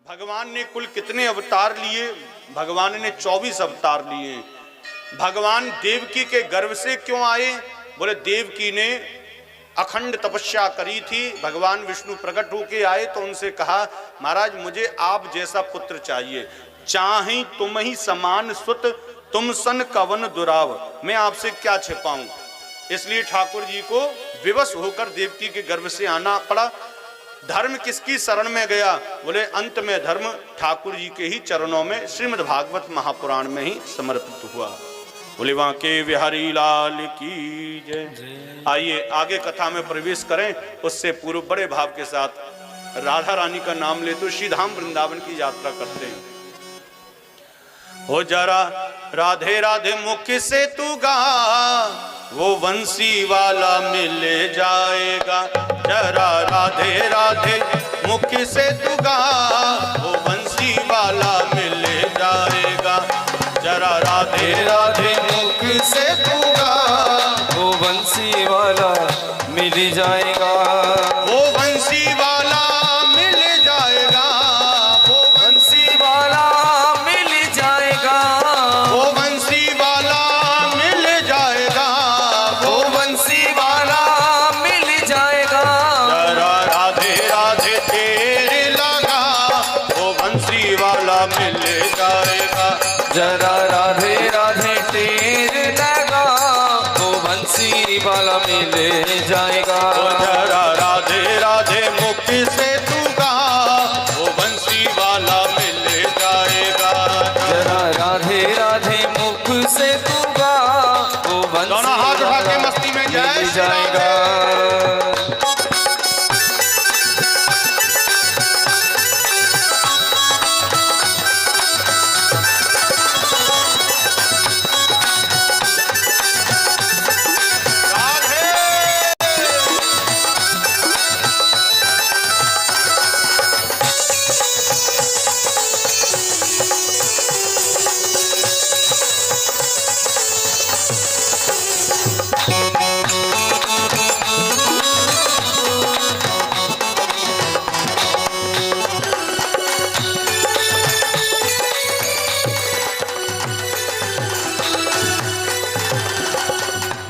भगवान ने कुल कितने अवतार लिए? भगवान ने 24 अवतार लिए। भगवान देवकी के गर्भ से क्यों आए? बोले देवकी ने अखंड तपस्या करी थी, भगवान विष्णु प्रकट होके आए तो उनसे कहा महाराज मुझे आप जैसा पुत्र चाहिए, चाहे तुम ही समान सुत, तुम सन कवन दुराव, मैं आपसे क्या छिपाऊं। इसलिए ठाकुर जी को विवश होकर देवकी के गर्भ से आना पड़ा। धर्म किसकी शरण में गया? बोले अंत में धर्म ठाकुर जी के ही चरणों में श्रीमद् भागवत महापुराण में ही समर्पित हुआ। बोले वहां के बिहारी लाल की जय। आइए आगे कथा में प्रवेश करें, उससे पूर्व बड़े भाव के साथ राधा रानी का नाम ले तो श्रीधाम वृंदावन की यात्रा करते हैं। हो जरा राधे राधे मुख से तू गा, वो वंशी वाला मिल जाएगा। जरा राधे राधे मुख से तू गा, वो वंशी वाला मिल जाएगा। जरा राधे राधे मुख से तू गा, वो बंसी वाला मिल जाएगा। वो वंशी वाला मिल जाएगा। वो बंसी वाला मिल जाएगा। वो वंशी वाला मिल जाएगा। वो बंसी वाला मिल जाएगा। जरा राधे राधे तेरे लगा, वो वंशी वाला मिल जाएगा। जरा राधे राधे तेर लगा, वो बंसी वाला मिल जाएगा। जरा राधे राधे मुख से तू गा, वो वंशी वाला मिल जाएगा। जरा राधे राधे मुख से तू गा, वो दोनों हाथ बंसी उठा के वाला मस्ती में जय मिल श्री जाएगा।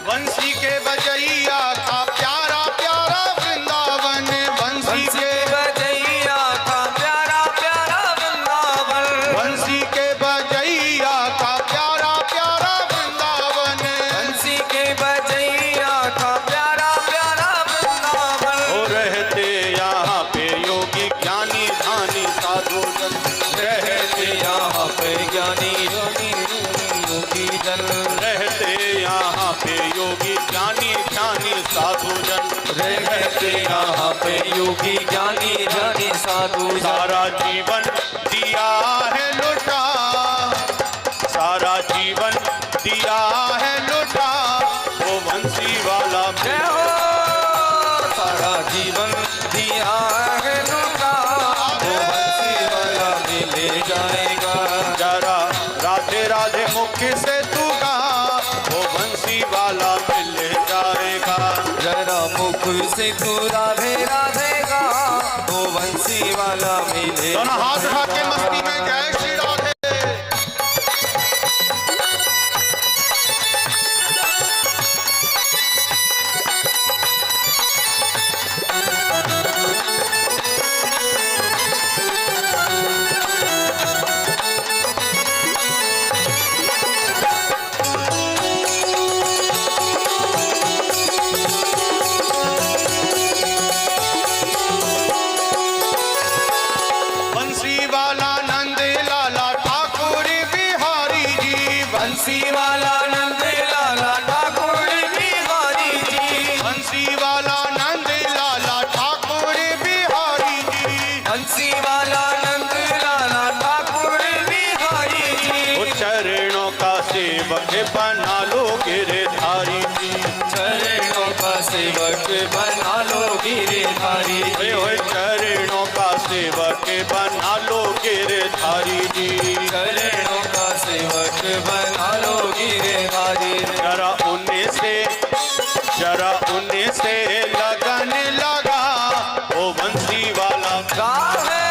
वंशी के बजैया का प्यारा प्यारा वृंदावन, वंशी के बजैया का प्यारा प्यारा वृंदावन। वंशी के बजैया का प्यारा प्यारा वृंदावन। बंसी के बजैया का प्यारा प्यारा वृंदावन। हो रहते यहाँ पे योगी ज्ञानी ध्यानी साधु जन, रहते यहाँ पे ज्ञानी योगी जन। रहते यहाँ पे योगी ज्ञानी ध्यानी साधु जन। रहते यहाँ पे योगी ज्ञानी ध्यानी साधु जन। सारा जीवन दिया है लुटा, सारा जीवन दिया है लुटा, वो वंशी वाला जय हो। सारा जीवन दिया है लुटा, वो बंसी वाला मिल जाएगा। जरा राधे राधे मुख से तू गा, वो वंशी वाला मिल जाएगा। जरा मुख से तू राधे राधे गा, वो बंसी वाला मिले। दोनों हाथ उठा के मस्ती में जय श्री राधे। बंसी वाला नंद लाला ठाकुर बिहारी जी, बंसी वाला नंद लाला ठाकुर बिहारी जी। बंसी वाला नंद लाला ठाकुर बिहारी जी। बंसी वाला नंद लाला ठाकुर बिहारी जी। वो चरणों का सेवक बना लो गिरधारी जी। चरणों का सेवक बना लो गिरधारी जी। ओए चरणों का सेवक बना लो गिरधारी जी। चरणों का सेवक बना लो गिरधारी जी। जरा उन्हीं से लगन लगा, वो बंसी वाला गा है।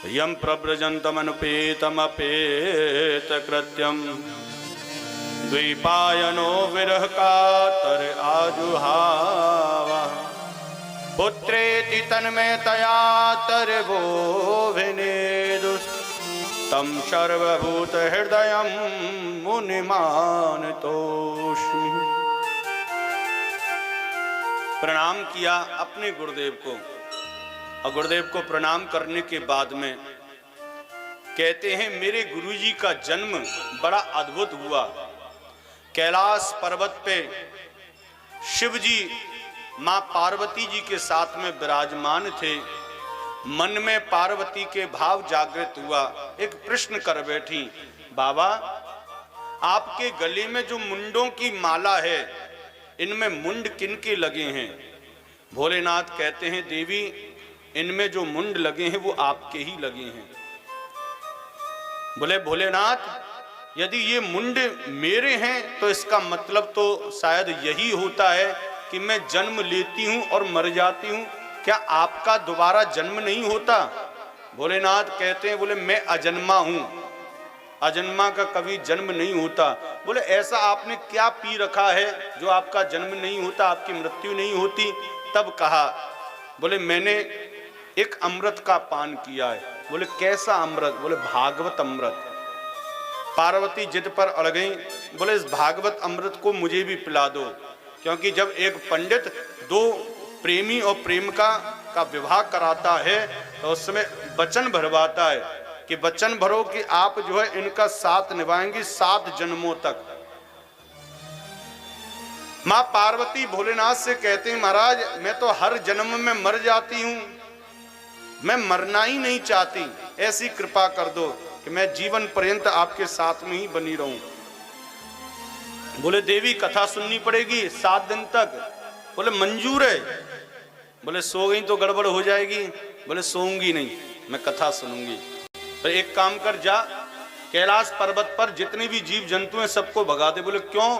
यम प्रव्रजन्तमनुपेतमपेत कृत्यम द्वैपायनो विरह कातर आजुहावा पुत्रेति तन्मयतया तरवो विनेदुस् तम सर्वभूत हृदयं मुनिमानतोऽस्मि। प्रणाम किया अपने गुरुदेव को, और गुरुदेव को प्रणाम करने के बाद में कहते हैं मेरे गुरुजी का जन्म बड़ा अद्भुत हुआ। कैलाश पर्वत पे शिव जी मां पार्वती जी के साथ में विराजमान थे। मन में पार्वती के भाव जागृत हुआ। एक प्रश्न कर बैठी, बाबा आपके गले में जो मुंडों की माला है इनमें मुंड किनके लगे हैं? भोलेनाथ कहते हैं देवी इनमें जो मुंड लगे हैं वो आपके ही लगे हैं। बोले भोलेनाथ यदि ये मुंड मेरे हैं तो इसका मतलब तो शायद यही होता है कि मैं जन्म लेती हूं और मर जाती हूं, क्या आपका दोबारा जन्म नहीं होता? भोलेनाथ कहते हैं बोले मैं अजन्मा हूं, अजन्मा का कभी जन्म नहीं होता। बोले ऐसा आपने क्या पी रखा है जो आपका जन्म नहीं होता, आपकी मृत्यु नहीं होती? तब कहा बोले मैंने एक अमृत का पान किया है। बोले कैसा अमृत? बोले भागवत अमृत। पार्वती जिद पर अड़ गई, बोले इस भागवत अमृत को मुझे भी पिला दो, क्योंकि जब एक पंडित दो प्रेमी और प्रेमिका का विवाह कराता है तो उस समय वचन भरवाता है कि वचन भरो कि आप जो है इनका साथ निभाएंगी 7 जन्मों तक। मां पार्वती भोलेनाथ से कहते हैं महाराज मैं तो हर जन्म में मर जाती हूं, मैं मरना ही नहीं चाहती, ऐसी कृपा कर दो कि मैं जीवन पर्यंत आपके साथ में ही बनी रहूं। बोले देवी कथा सुननी पड़ेगी 7 दिन तक। बोले मंजूर है। बोले सो गई तो गड़बड़ हो जाएगी। बोले सोऊंगी नहीं, मैं कथा सुनूंगी। तो एक काम कर जा, कैलाश पर्वत पर जितने भी जीव जंतु हैं सबको भगा दे। बोले क्यों?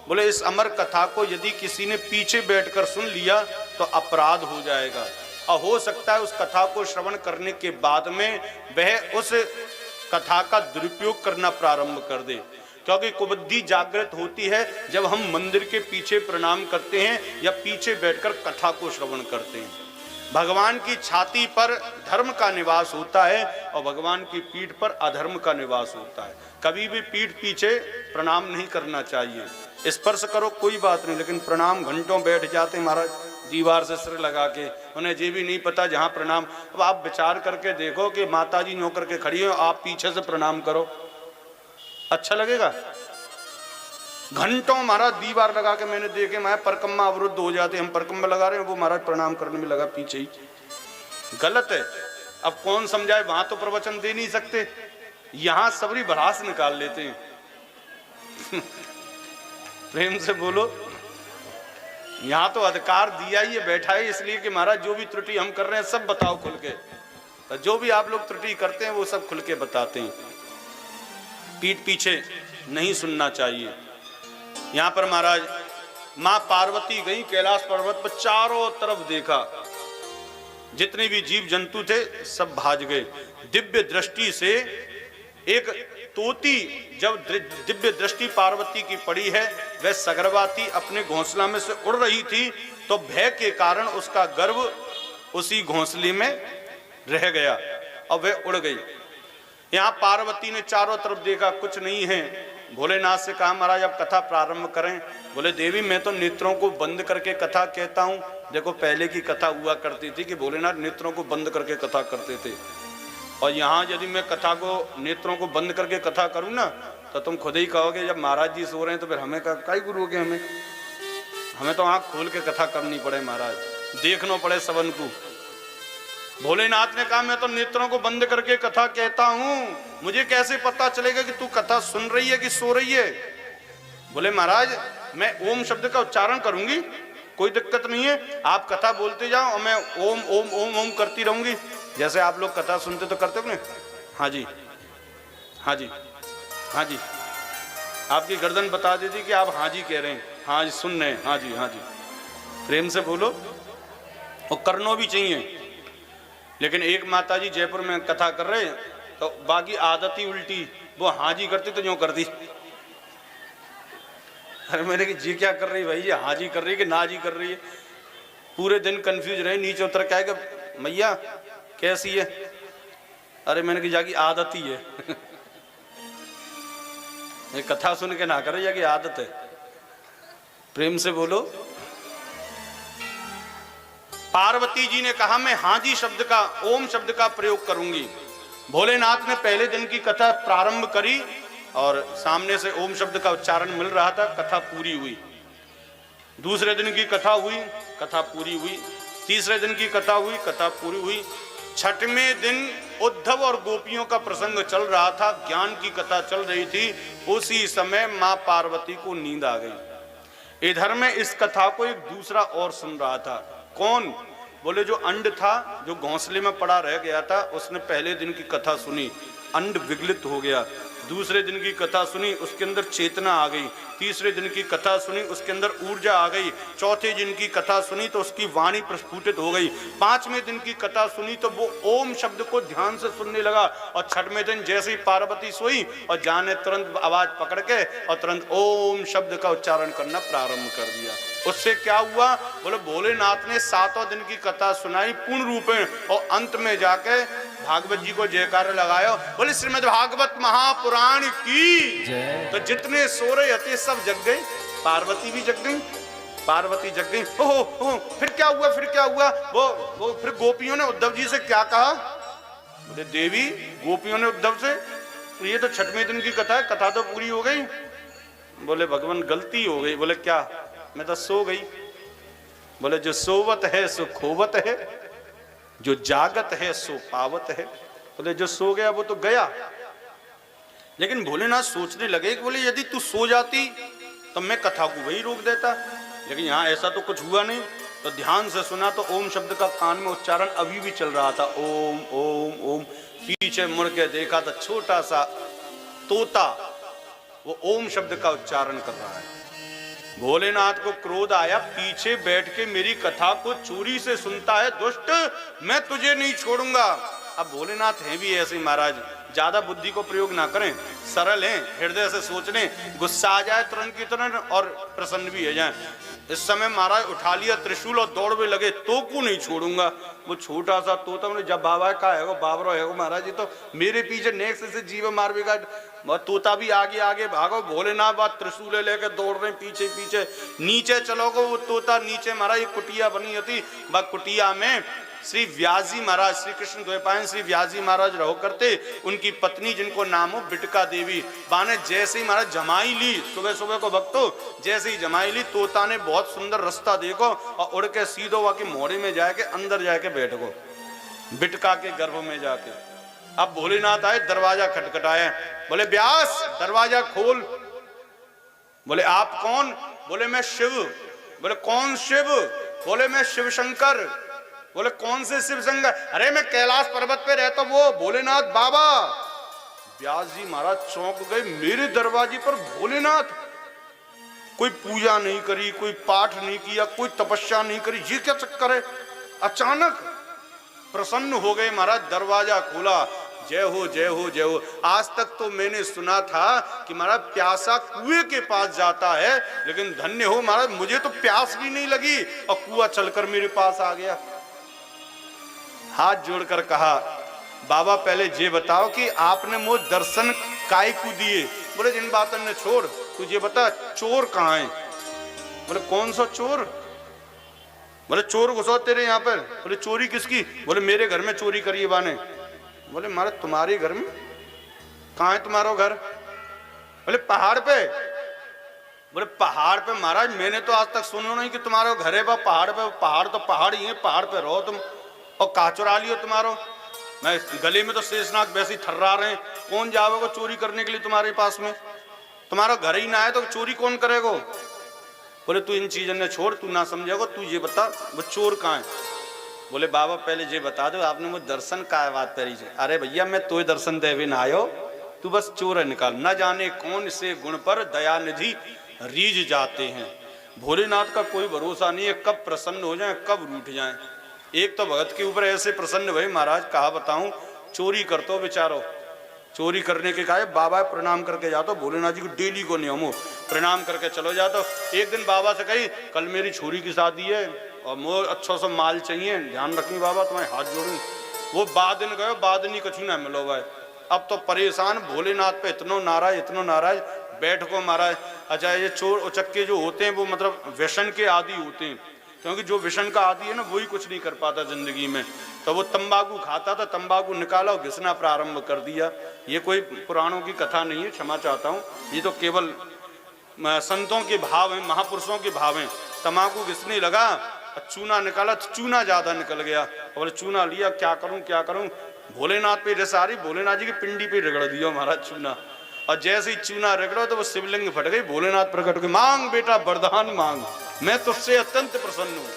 बोले इस अमर कथा को यदि किसी ने पीछे बैठकर सुन लिया तो अपराध हो जाएगा, और हो सकता है उस कथा को श्रवण करने के बाद में वह उस कथा का दुरुपयोग करना प्रारंभ कर दे, क्योंकि कुबुद्धि जागृत होती है जब हम मंदिर के पीछे प्रणाम करते हैं या पीछे बैठकर कथा को श्रवण करते हैं। भगवान की छाती पर धर्म का निवास होता है और भगवान की पीठ पर अधर्म का निवास होता है। कभी भी पीठ पीछे प्रणाम नहीं करना चाहिए। स्पर्श करो कोई बात नहीं, लेकिन प्रणाम घंटों बैठ जाते हैं महाराज दीवार से सिर लगा के, उन्हें ये भी नहीं पता जहाँ प्रणाम। अब आप विचार करके देखो कि माता जी नौकर के खड़ी हो, आप पीछे से प्रणाम करो, अच्छा लगेगा? घंटों महाराज दीवार लगा के मैंने देखे, मैं परकम्मा अवरुद्ध हो जाते, हम परकम्मा लगा रहे हैं, वो महाराज प्रणाम करने में लगा पीछे ही। गलत है। अब कौन समझाए? वहां तो प्रवचन दे नहीं सकते, यहां सबरी भड़ास निकाल लेते हैं। प्रेम से बोलो। यहां तो अधिकार दिया ही है, बैठा है इसलिए कि महाराज जो भी त्रुटि हम कर रहे हैं सब बताओ खुल के, तो जो भी आप लोग त्रुटि करते हैं वो सब खुल के बताते हैं। पीठ पीछे नहीं सुनना चाहिए। यहां पर महाराज मां पार्वती गई कैलाश पर्वत पर, चारों तरफ देखा, जितने भी जीव जंतु थे सब भाग गए। दिव्य दृष्टि से एक तोती, जब दिव्य दृष्टि पार्वती की पड़ी है, वह सगरवाती अपने घोंसला में से उड़ रही थी, तो भय के कारण उसका गर्भ उसी घोंसले में रह गया और वह उड़ गई। यहाँ पार्वती ने चारों तरफ देखा, कुछ नहीं है। भोलेनाथ से कहा महाराज अब कथा प्रारंभ करें। बोले देवी मैं तो नेत्रों को बंद करके कथा कहता हूँ। देखो पहले की कथा हुआ करती थी कि भोलेनाथ नेत्रों को बंद करके कथा करते थे, और यहाँ यदि मैं कथा को नेत्रों को बंद करके कथा करूँ ना तो तुम खुद ही कहोगे जब महाराज जी सो रहे हैं तो फिर हमें काय गुरु के, हमें तो आँख खोल के कथा करनी पड़े महाराज, देखना पड़े सबन को। भोलेनाथ ने कहा मैं तो नेत्रों को बंद करके कथा कहता हूं, मुझे कैसे पता चलेगा कि तू कथा सुन रही है कि सो रही है? बोले महाराज मैं ओम शब्द का उच्चारण करूंगी, कोई दिक्कत नहीं है, आप कथा बोलते जाओ और मैं ओम ओम ओम ओम करती रहूंगी। जैसे आप लोग कथा सुनते तो करते हो ना, हाँ जी हाँ जी हाँ जी, आपकी गर्दन बता देती कि आप हाँ जी कह रहे हैं, हाँ जी सुन रहे हैं, हाँ जी हाँ जी। प्रेम से बोलो और करना भी चाहिए। लेकिन एक माता जी जयपुर में कथा कर रहे तो बाकी आदत ही उल्टी, वो हाँ जी करती तो यूं कर दी। अरे मैंने कि जी क्या कर रही भाई, ये हाँ जी कर रही है कि ना जी कर रही है। पूरे दिन कंफ्यूज रहे, नीचे उतर के आएगा मैया कैसी है, अरे मैंने कि जाकी आदत ही है। ये कथा सुन के ना करे, जाकी आदत है। प्रेम से बोलो। पार्वती जी ने कहा मैं हाँ जी शब्द का, ओम शब्द का प्रयोग करूंगी। भोलेनाथ ने पहले दिन की कथा प्रारंभ करी और सामने से ओम शब्द का उच्चारण मिल रहा था, कथा पूरी हुई। दूसरे दिन की कथा हुई, कथा पूरी हुई। तीसरे दिन की कथा हुई, कथा पूरी हुई। छठवें दिन उद्धव और गोपियों का प्रसंग चल रहा था, ज्ञान की कथा चल रही थी। उसी समय मां पार्वती को नींद आ गई। इधर में इस कथा को एक दूसरा और सुन रहा था। कौन? बोले जो अंड था, जो घोंसले में पड़ा रह गया था, उसने पहले दिन की कथा सुनी, अंड विगलित हो गया। दूसरे दिन की कथा सुनी, उसके अंदर चेतना आ गई। तीसरे दिन की कथा सुनी, उसके अंदर ऊर्जा आ गई। चौथे दिन की कथा सुनी तो उसकी वाणी प्रस्फुटित हो गई। पांचवें दिन की कथा सुनी तो वो ओम शब्द को ध्यान से सुनने लगा। और छठवें दिन जैसे ही पार्वती सोई और जाने तुरंत आवाज पकड़ के और तुरंत ओम शब्द का उच्चारण करना प्रारंभ कर दिया। उससे क्या हुआ? बोले भोलेनाथ ने सातों दिन की कथा सुनाई पूर्ण रूपेण और अंत में जाके भागवत जी को जयकार लगाया। बोले श्रीमद् भागवत महापुराण की। तो जितने सो रहे थे सब जग गए, पार्वती भी जग गई, पार्वती जग गई। ओहो, फिर क्या हुआ, फिर क्या हुआ? वो फिर गोपियों ने उद्धव जी से क्या कहा? बोले देवी, गोपियों ने उद्धव से, ये तो छठवें दिन की कथा है, कथा तो पूरी हो गई। बोले भगवान गलती हो गई। बोले क्या? मैं तो सो गई। बोले जो सोवत है सो खोवत है, जो जागत है सो पावत है। बोले जो सो गया वो तो गया। लेकिन भोलेनाथ सोचने लगे कि बोले यदि तू सो जाती तो मैं कथा को वही रोक देता, लेकिन यहाँ ऐसा तो कुछ हुआ नहीं। तो ध्यान से सुना तो ओम शब्द का कान में उच्चारण अभी भी चल रहा था, ओम ओम ओम। पीछे मुड़ के देखा तो छोटा सा तोता वो ओम शब्द का उच्चारण कर रहा है। भोलेनाथ को क्रोध आया, पीछे बैठ के मेरी कथा को चोरी से सुनता है दुष्ट, मैं तुझे नहीं छोड़ूंगा। अब भोलेनाथ हैं भी ऐसे महाराज, ज्यादा बुद्धि को प्रयोग ना करें, सरल हैं, हृदय से सोच लें, गुस्सा आ जाए तुरंत की तुरंत और प्रसन्न भी हो जाए। इस समय महाराज उठा लिया त्रिशूल और दौड़ने लगे, तो को नहीं छोड़ूंगा। वो छोटा सा तोता मैंने जब बाबा का है वो बाबरो है वो महाराज जी, तो मेरे पीछे नेक्स्ट से जीव मार भी काट। तोता भी आगे आगे भागो, भोलेनाथ बात त्रिशूल लेके दौड़ रहे पीछे पीछे। नीचे चलोगे वो तोता नीचे महाराज एक कुटिया बनी होती, वह कुटिया में श्री व्यास जी महाराज, श्री कृष्ण द्वैपायन श्री व्यास जी महाराज रहो करते। उनकी पत्नी जिनको नाम हो बिटका देवी, बाने जैसे ही महाराज जमाई ली, सुबह सुबह को भक्तो जैसे ही जमाई ली, तोता ने बहुत सुंदर रास्ता देखो और उड़ के सीधो वहां की मोहरे में जाके अंदर जाके बैठ गो, बिटका के गर्भ में जाके। अब भोलेनाथ आए, दरवाजा खटखटाया, बोले व्यास दरवाजा खोल। बोले आप कौन? बोले मैं शिव। बोले कौन शिव? बोले मैं शिव शंकर। बोले कौन से शिव शंकर? अरे मैं कैलाश पर्वत पे रहता वो भोलेनाथ बाबा। व्यास जी महाराज चौंक गए, मेरे दरवाजे पर भोलेनाथ? कोई पूजा नहीं करी, कोई पाठ नहीं किया, कोई तपस्या नहीं करी, ये क्या चक्कर है? अचानक प्रसन्न हो गए महाराज, दरवाजा खोला। जय हो जय हो जय हो। आज तक तो मैंने सुना था कि महाराज प्यासा कुएं के पास जाता है, लेकिन धन्य हो महाराज मुझे तो प्यास भी नहीं लगी और कुआं चलकर मेरे पास आ गया। हाथ जोड़कर कहा बाबा पहले ये बताओ कि आपने मुझे दर्शन काय को दिए? बोले जिन बातों ने छोड़, तुझे बता चोर कहाँ है? बोले कौन सा चोर? बोले चोर घुसो तेरे यहाँ पर। बोले चोरी किसकी? बोले मेरे घर में चोरी करी है बाने। बोले महाराज तुम्हारे घर में? कहाँ है तुम्हारा घर? बोले पहाड़ पे। बोले पहाड़ पे महाराज मैंने तो आज तक सुनो नहीं कि तुम्हारा घर है पहाड़ पे। पहाड़ तो पहाड़ ही है, पहाड़ पे रहो तुम और का चुरा लियो तुम्हारो। मैं गले में तो शेषनाग वैसे ही थर्रा रहे, कौन जावेगा चोरी करने के लिए तुम्हारे पास में? तुम्हारा घर ही ना है तो चोरी कौन करेगा? बोले तू इन चीजों ने छोड़, तू ना समझेगा, तू ये बता वो चोर कहाँ है? बोले बाबा पहले ये बता दो आपने मुझे दर्शन का बात करी है। अरे भैया मैं तो दर्शन देवे ना आयो, तू बस चोर निकाल। न जाने कौन से गुण पर दया निधि रीझ जाते हैं। भोलेनाथ का कोई भरोसा नहीं है, कब प्रसन्न हो जाए कब रूठ जाए। एक तो भगत के ऊपर ऐसे प्रसन्न भई महाराज, कहा बताऊं, चोरी करतो बेचारो, चोरी करने के कहा बाबा प्रणाम करके जातो, भोलेनाथ जी को डेली को नियम हो, प्रणाम करके चलो जातो। एक दिन बाबा से कही कल मेरी छोरी की शादी है और मोर अच्छा सा माल चाहिए, ध्यान रखी बाबा, तुम्हारे हाथ जोड़ू। वो बाद दिन गयो, बाद नहीं कछु ना मिलो भाई। अब तो परेशान, भोलेनाथ पे इतनो नाराज, बैठ को महाराज। अच्छा ये चोर उचक्के जो होते हैं वो मतलब व्यसन के आदि होते हैं, क्योंकि जो व्यसन का आदि है ना वही कुछ नहीं कर पाता जिंदगी में। तो वो तंबाकू खाता था, तंबाकू निकाला और घिसना प्रारंभ कर दिया। ये कोई पुराणों की कथा नहीं है, क्षमा चाहता हूँ, ये तो केवल संतों के भाव हैं, महापुरुषों के भाव हैं। तंबाकू घिसने लगा, चूना निकाला तो चूना ज्यादा निकल गया, और चूना लिया, क्या करूं, भोलेनाथ पे रसारी, भोलेनाथ जी की पिंडी पे रगड़ दिया महाराज चूना। और जैसे ही चूना रगड़ो तो वो शिवलिंग फट गई, भोलेनाथ प्रकट हो गए, मांग बेटा वरदान मांग, मैं तुझसे अत्यंत प्रसन्न हूं।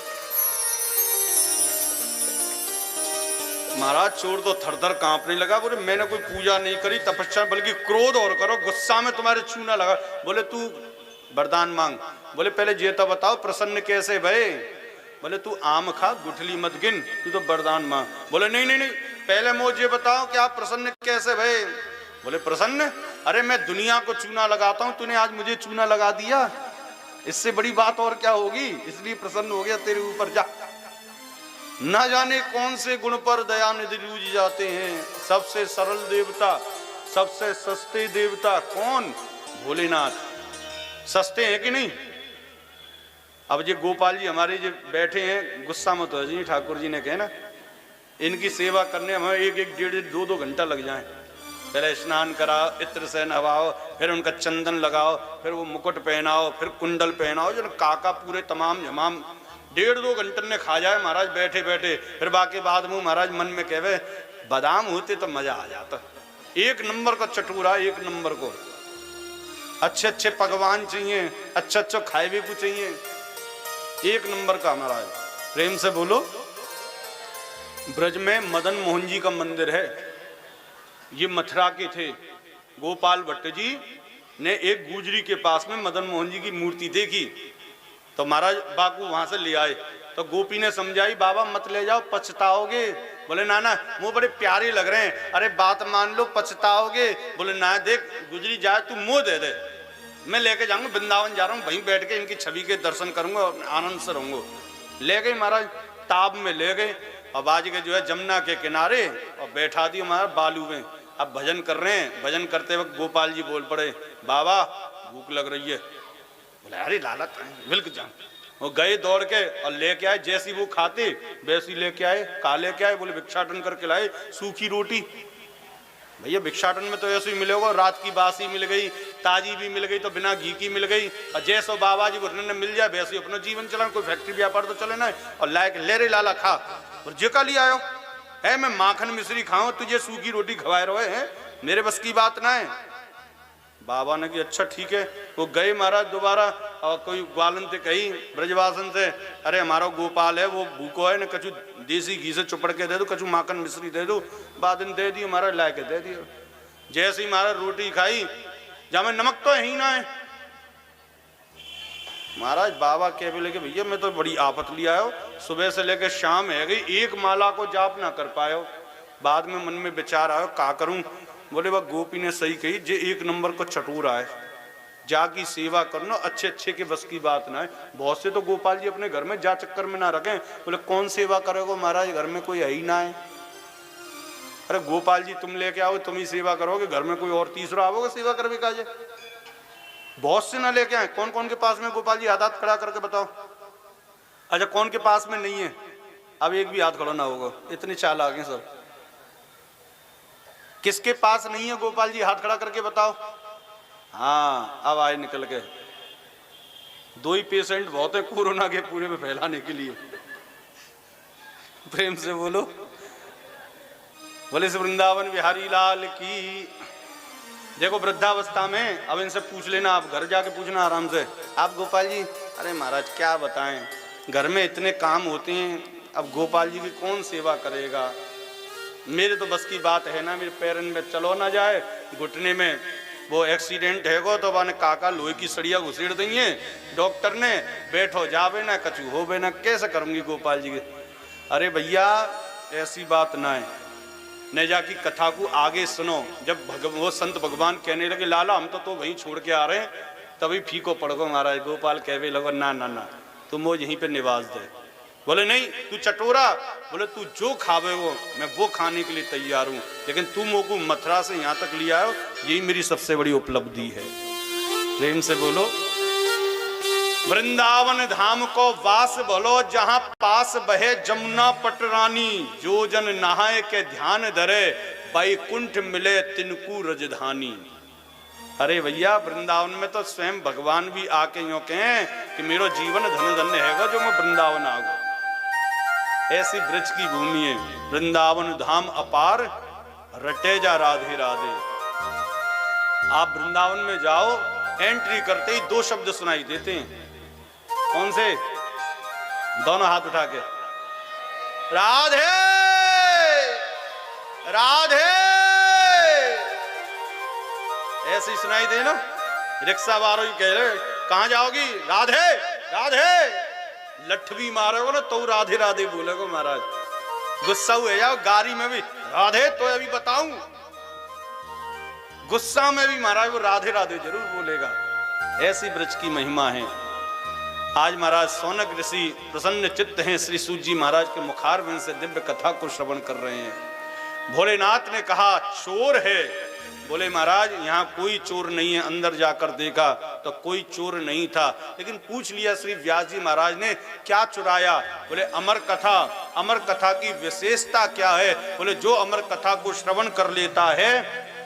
महाराज चोर तो थर थर कांपने लगा, बोले मैंने कोई पूजा नहीं करी, तपस्या, बल्कि क्रोध और करो, गुस्सा में तुम्हारे चूना लगा। बोले तू वरदान मांग। बोले पहले ये तो बताओ प्रसन्न कैसे भये। बोले तू आम खा, गुठली मत गिन, तू तो वरदान मांग। बोले नहीं, पहले मुझे बताओ कि आप प्रसन्न कैसे भये। बोले प्रसन्न, अरे मैं दुनिया को चूना लगाता हूं, तूने आज मुझे चूना लगा दिया, इससे बड़ी बात और क्या होगी, इसलिए प्रसन्न हो गया तेरे ऊपर। जा, न जाने कौन से गुण पर दयानिधि रूज जाते हैं। सबसे सरल देवता, सबसे सस्ते देवता कौन? भोलेनाथ। सस्ते हैं कि नहीं? अब ये गोपाल जी हमारे जो बैठे हैं, गुस्सा मत हो जी, ठाकुर जी ने कहे ना, इनकी सेवा करने हमें एक डेढ़ 2 घंटा लग जाए। पहले स्नान कराओ, इत्र से नहवाओ, फिर उनका चंदन लगाओ, फिर वो मुकुट पहनाओ, फिर कुंडल पहनाओ, जो काका पूरे तमाम जमाम 1.5-2 घंटे ने खा जाए महाराज बैठे बैठे। फिर बाकी बाद में महाराज मन में कहवे बादाम होते तो मजा आ जाता। एक नंबर का चटूरा, एक नंबर को, अच्छे पकवान चाहिए, अच्छा खाए भी कुछ चाहिए, एक नंबर का महाराज। प्रेम से बोलो। ब्रज में मदन मोहन जी का मंदिर है, ये मथुरा के थे। गोपाल भट्ट जी ने एक गुजरी के पास में मदन मोहन जी की मूर्ति देखी, तो महाराज बापू वहां से ले आए। तो गोपी ने समझाई, बाबा मत ले जाओ, पछताओगे। बोले ना वो बड़े प्यारे लग रहे हैं। अरे बात मान लो, पछताओगे। बोले ना, देख गुजरी जाए, तू मुंह दे दे, मैं लेके जाऊंगा, वृंदावन जा रहा हूँ, वहीं बैठ के इनकी छवि के दर्शन करूंगा और आनंद से रहूंगा। ले गए महाराज, ताब में ले गए और बाज के जो है जमुना के किनारे और बैठा दिया महाराज बालू में। अब भजन कर रहे हैं, भजन करते वक्त गोपाल जी बोल पड़े, बाबा भूख लग रही है। बोले अरे लाला मिल्क जा। वो गए दौड़ के और लेके आए, जैसी वो खाते वैसी लेके आए। का लेके आए? बोले भिक्षाटन करके लाए, सूखी रोटी। भैया भिक्षाटन में तो ऐसे ही मिलेगा, रात की बासी मिल गई, ताजी भी मिल गई, तो बिना घी की मिल गई। और जैसो बाबा जी ने मिल जाए वैसे अपना जीवन चलाना, कोई फैक्ट्री व्यापार तो चले ना। और लायक ले रे लाला खा, और जे का लिया आयो है, मैं माखन मिश्री खाऊं, तुझे सूखी रोटी खवाए रहे हैं, मेरे बस की बात ना है। बाबा ने कि अच्छा ठीक है। वो गए महाराज दोबारा, और कोई ग्वालन से कही ब्रजवासन से, अरे हमारा गोपाल है वो भूखो है, न कछु देसी घी से चुपड़ के दे दो, कछु माखन मिश्री दे दो। बाद में दे दी महाराज, ला के दे दिया। जैसे ही महाराज रोटी खाई, जहाँ में नमक तो ही ना है। महाराज बाबा कह बोले कि भैया मैं तो बड़ी आफत लिया हो, सुबह से लेकर शाम है गई, एक माला को जाप ना कर पाए हो। बाद में मन में विचार आयो, का करूं। बोले वह गोपी ने सही कही, जे एक नंबर को चटूरा है, जाकी सेवा करना, अच्छे के बस की बात ना है। बहुत से तो गोपाल जी अपने घर में जा चक्कर में ना रखें। बोले कौन सेवा करेगा महाराज, घर में कोई है ही ना है। अरे गोपाल जी तुम लेके आओ, तुम ही सेवा करोगे, घर में कोई और तीसरा आओगे सेवा करने का। जे बहुत से ना लेके आए। कौन कौन के पास में गोपाल जी हाथ खड़ा करके बताओ। अच्छा कौन के पास में नहीं है? अब एक भी हाथ खड़ा ना होगा, इतने चालाक हैं सब। किसके पास नहीं है गोपाल जी, हाथ खड़ा करके बताओ। हाँ अब आए निकल के। 2 ही पेशेंट बहुत है कोरोना के पूरे में फैलाने के लिए। प्रेम से बोलो। बोले वृंदावन बिहारी लाल की। देखो वृद्धावस्था में, अब इनसे पूछ लेना, आप घर जाके पूछना आराम से, आप गोपाल जी, अरे महाराज क्या बताएं, घर में इतने काम होते हैं, अब गोपाल जी की कौन सेवा करेगा। मेरे तो बस की बात है ना, मेरे पैरन में चलो ना जाए, घुटने में वो एक्सीडेंट है तो मैंने काका लोहे की सड़िया घुसेड़ दी है डॉक्टर ने, बैठो जावे ना, कछु हो बे ना, कैसे करूंगी गोपाल जी के। अरे भैया ऐसी बात ना है, नेजा की कथा को आगे सुनो। जब वो संत भगवान कहने लगे लाला हम तो वहीं छोड़ के आ रहे हैं, तभी फीको पड़गो महाराज। गोपाल कहवे लगो ना ना ना तुम वो यहीं पे निवास दे। बोले नहीं तू चटोरा, बोले तू जो खावे वो मैं वो खाने के लिए तैयार हूं, लेकिन तू मोको मथुरा से यहां तक लिया हो, यही मेरी सबसे बड़ी उपलब्धि है। प्रेम से बोलो। वृंदावन धाम को वास बोलो, जहां पास बहे जमुना पटरानी, जो जन नहाए के ध्यान धरे, बैकुंठ मिले तिनको रजधानी। अरे भैया वृंदावन में तो स्वयं भगवान भी आके यूं कहें कि मेरो जीवन धन धन्य हैगा जो मैं वृंदावन आ गया। ऐसी ब्रज की भूमि है वृंदावन धाम अपार, रटे जा राधे राधे। आप वृंदावन में जाओ, एंट्री करते ही दो शब्द सुनाई देते हैं। कौन से? दोनों हाथ उठा के राधे राधे ऐसे सुनाई दे ना। रिक्शा वालों ही कह रहे कहां जाओगी? राधे राधे। लठ भी मारोगे ना तो राधे राधे बोलेगो महाराज। गुस्सा हुए जाओ गाड़ी में भी राधे तो अभी बताऊं, गुस्सा में भी महाराज वो राधे राधे जरूर बोलेगा। ऐसी ब्रज की महिमा है। आज महाराज सौनक ऋषि प्रसन्न चित्त हैं, श्री सूत जी महाराज के मुखारविंद से दिव्य कथा को श्रवण कर रहे हैं। भोलेनाथ ने कहा चोर है। बोले महाराज यहाँ कोई चोर नहीं है। अंदर जाकर देखा तो कोई चोर नहीं था, लेकिन पूछ लिया श्री व्यास जी महाराज ने क्या चुराया? बोले अमर कथा। अमर कथा की विशेषता क्या है? बोले जो अमर कथा को श्रवण कर लेता है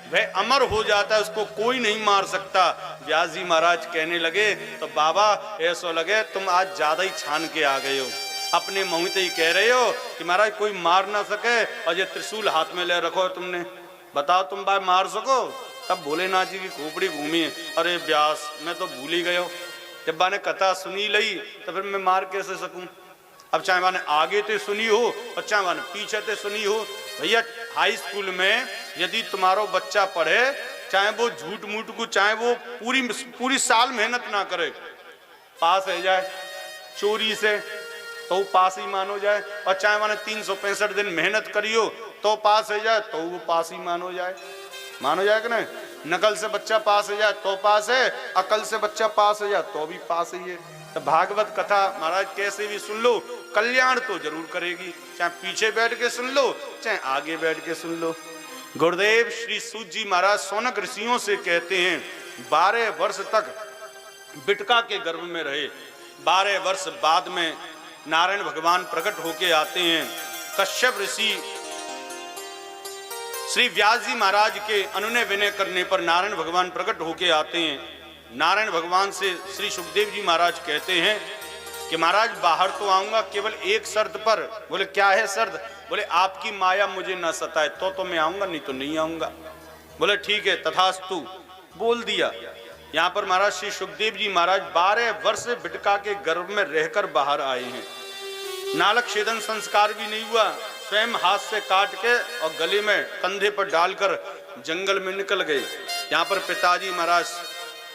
वह अमर हो जाता है, उसको कोई नहीं मार सकता। व्यास जी महाराज कहने लगे तो बाबा ऐसा लगे तुम आज ज्यादा ही छान के आ गए हो, अपने मुंह से ही कह रहे हो कि महाराज कोई मार ना सके, और ये त्रिशूल हाथ में ले रखो तुमने, बताओ तुम भाई मार सको? तब भोलेनाथ जी की खोपड़ी घूमी है। अरे व्यास मैं तो भूल ही गयो, जब मैंने कथा सुनी लई तो फिर मैं मार कैसे सकूं? अब चाहे मैंने आगे ते सुनी हो और चाहे मैंने पीछे ते सुनी हो। भैया हाई स्कूल में यदि तुम्हारो बच्चा पढ़े, चाहे वो झूठ मूठ को, चाहे वो पूरी साल मेहनत ना करे, पास हो जाए चोरी से तो पास ही मानो जाए, और चाहे मैंने 365 दिन मेहनत करियो तो पास हो जाए तो वो पास ही मानो जाए कि नहीं? नकल से बच्चा पास हो जाए तो पास है, अकल से बच्चा पास हो जाए तो भी पास ही है। तो भागवत कथा महाराज कैसे भी सुन लो, कल्याण तो जरूर करेगी, चाहे पीछे बैठ के सुन लो चाहे आगे बैठ के सुन लो। गुरुदेव श्री सूत जी महाराज सौनक ऋषियों से कहते हैं 12 वर्ष तक बिटका के गर्भ में रहे। 12 वर्ष बाद में नारायण भगवान प्रकट होके आते हैं। कश्यप ऋषि श्री व्यास जी महाराज के अनुनय विनय करने पर नारायण भगवान प्रकट होके आते हैं। नारायण भगवान से श्री सुखदेव जी महाराज कहते हैं कि महाराज बाहर तो आऊंगा केवल एक शर्त पर। बोले क्या है शर्त? बोले आपकी माया मुझे न सताए तो मैं आऊंगा, नहीं तो नहीं आऊंगा। बोले ठीक है तथास्तु, बोल दिया। यहाँ पर महाराज श्री सुखदेव जी महाराज 12 वर्ष बिटका के गर्भ में रहकर बाहर आए हैं। नालक छेदन संस्कार भी नहीं हुआ, स्वयं हाथ से काट के और गले में कंधे पर डालकर जंगल में निकल गए। यहाँ पर पिताजी महाराज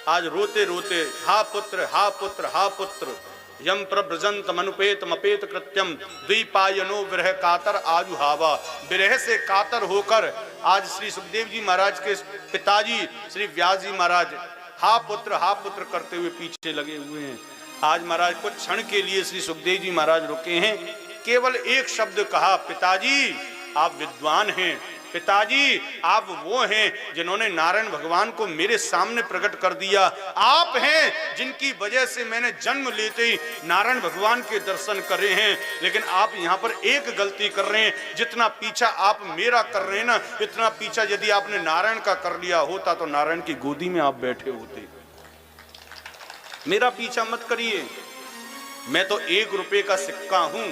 आज रोते रोते हा पुत्र हा पुत्र हा पुत्र यम प्रव्रजंत मनुपेत मपेत कृत्यम द्विपायनो विरह कातर आजु हावा। विरह से कातर होकर आज श्री सुखदेव जी महाराज के पिताजी श्री व्यास जी महाराज हा पुत्र करते हुए पीछे लगे हुए हैं। आज महाराज कुछ क्षण के लिए श्री सुखदेव जी महाराज रुके हैं, केवल एक शब्द कहा, पिताजी आप विद्वान हैं, पिताजी आप वो हैं जिन्होंने नारायण भगवान को मेरे सामने प्रकट कर दिया, आप हैं जिनकी वजह से मैंने जन्म लेते ही नारायण भगवान के दर्शन करे हैं। लेकिन आप यहाँ पर एक गलती कर रहे हैं, जितना पीछा आप मेरा कर रहे हैं ना, इतना पीछा यदि आपने नारायण का कर लिया होता तो नारायण की गोदी में आप बैठे होते। मेरा पीछा मत करिए, मैं तो 1 रुपए का सिक्का हूं,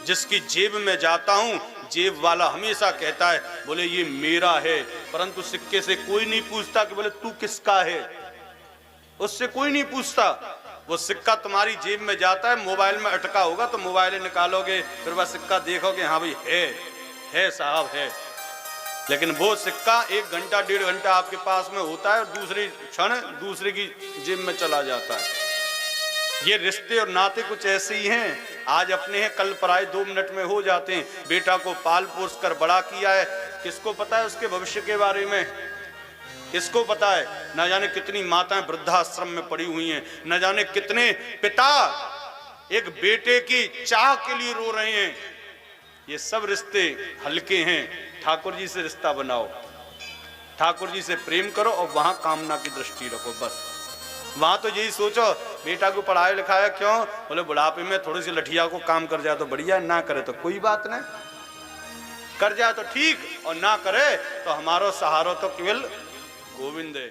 जिसकी जेब में जाता हूं जेब वाला हमेशा कहता है बोले ये मेरा है, परंतु सिक्के से कोई नहीं पूछता कि बोले तू किसका है, उससे कोई नहीं पूछता। वो सिक्का तुम्हारी जेब में जाता है, मोबाइल में अटका होगा तो मोबाइल निकालोगे, फिर वह सिक्का देखोगे हाँ भाई है साहब है, लेकिन वो सिक्का 1 घंटा 1.5 घंटा आपके पास में होता है और दूसरी क्षण दूसरे की जेब में चला जाता है। ये रिश्ते और नाते कुछ ऐसे ही हैं। आज अपने हैं कल पराए, 2 मिनट में हो जाते हैं। बेटा को पाल पोस कर बड़ा किया है, किसको पता है उसके भविष्य के बारे में? किसको पता है? न जाने कितनी माताएं वृद्धाश्रम में पड़ी हुई हैं, न जाने कितने पिता एक बेटे की चाह के लिए रो रहे हैं। ये सब रिश्ते हल्के हैं। ठाकुर जी से रिश्ता बनाओ, ठाकुर जी से प्रेम करो और वहां कामना की दृष्टि रखो। बस वहां तो यही सोचो, बेटा को पढ़ाया लिखाया क्यों? बोले बुढ़ापे में थोड़ी सी लठिया को काम कर जाए तो बढ़िया, ना करे तो कोई बात नहीं, कर जाए तो ठीक, और ना करे तो हमारो सहारो तो केवल गोविंद है।